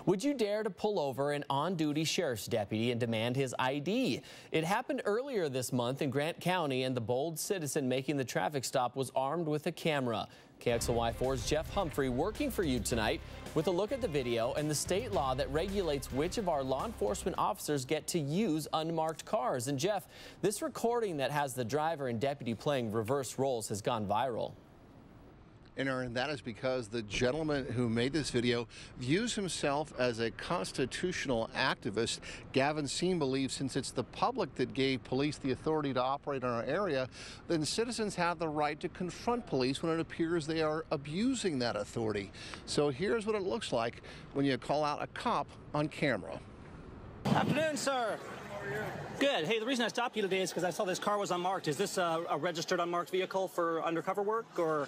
Would you dare to pull over an on-duty sheriff's deputy and demand his ID? It happened earlier this month in Grant County, and the bold citizen making the traffic stop was armed with a camera. KXLY4's Jeff Humphrey working for you tonight with a look at the video and the state law that regulates which of our law enforcement officers get to use unmarked cars. And Jeff, this recording that has the driver and deputy playing reverse roles has gone viral. And that is because the gentleman who made this video views himself as a constitutional activist. Gavin Seam believes since it's the public that gave police the authority to operate in our area, then citizens have the right to confront police when it appears they are abusing that authority. So here's what it looks like when you call out a cop on camera. Afternoon, sir. How are you? Good. Hey, the reason I stopped you today is because I saw this car was unmarked. Is this a registered unmarked vehicle for undercover work, or?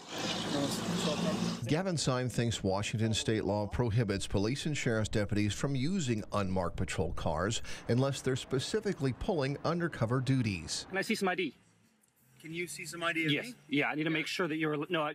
Gavin Seam thinks Washington state law prohibits police and sheriff's deputies from using unmarked patrol cars unless they're specifically pulling undercover duties. Can I see some ID? Can you see some ID of Yes. me? Yeah, I need to make sure that you're, no,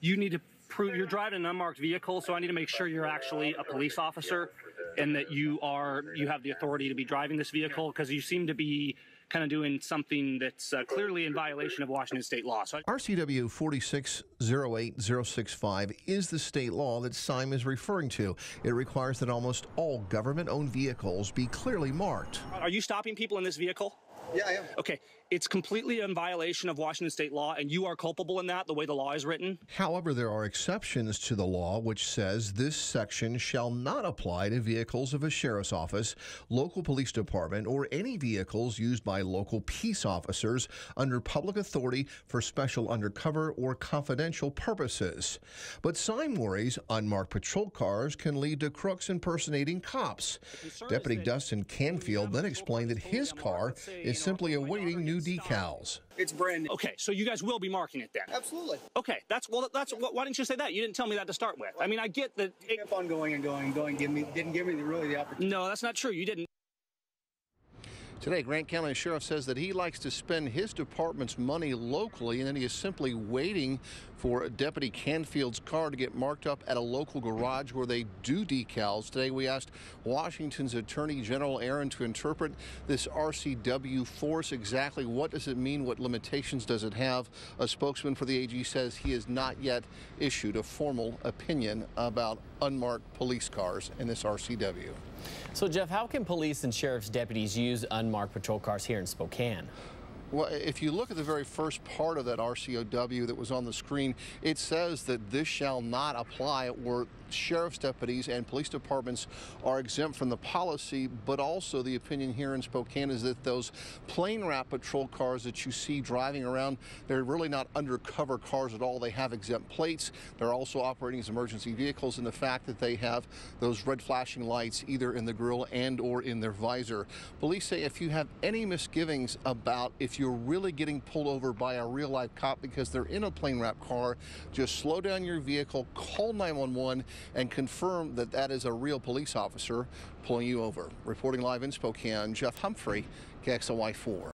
you need to prove you're driving an unmarked vehicle, so I need to make sure you're actually a police officer and that you have the authority to be driving this vehicle, because you seem to be kind of doing something that's clearly in violation of Washington state law. So RCW 4608065 is the state law that Seam is referring to. It requires that almost all government-owned vehicles be clearly marked. are you stopping people in this vehicle? Yeah, I am. Okay, it's completely in violation of Washington state law, and you are culpable in that, the way the law is written. However, there are exceptions to the law, which says this section shall not apply to vehicles of a sheriff's office, local police department, or any vehicles used by local peace officers under public authority for special undercover or confidential purposes. But Seam worries unmarked patrol cars can lead to crooks impersonating cops. Deputy Dustin Canfield then explained that his car is simply awaiting new decals. It's brand new. Okay, so you guys will be marking it then? Absolutely. Okay, why didn't you say that? You didn't tell me that to start with. I mean, I get that. It kept on going and going and going. Didn't give me really the opportunity. No, that's not true. You didn't. Today, Grant County Sheriff says that he likes to spend his department's money locally, and then he is simply waiting for Deputy Canfield's car to get marked up at a local garage where they do decals. Today, we asked Washington's Attorney General Aaron to interpret this RCW force. Exactly what does it mean? What limitations does it have? A spokesman for the AG says he has not yet issued a formal opinion about unmarked police cars in this RCW. So, Jeff, how can police and sheriff's deputies use unmarked patrol cars here in Spokane? Well, if you look at the very first part of that RCOW that was on the screen, it says that this shall not apply where sheriff's deputies and police departments are exempt from the policy, but also the opinion here in Spokane is that those plain wrap patrol cars that you see driving around, they're really not undercover cars at all. They have exempt plates. They're also operating as emergency vehicles, and the fact that they have those red flashing lights either in the grille and or in their visor. Police say if you have any misgivings about if you're really getting pulled over by a real life cop because they're in a plain wrap car, just slow down your vehicle, call 911, and confirm that that is a real police officer pulling you over. Reporting live in Spokane, Jeff Humphrey, KXLY4.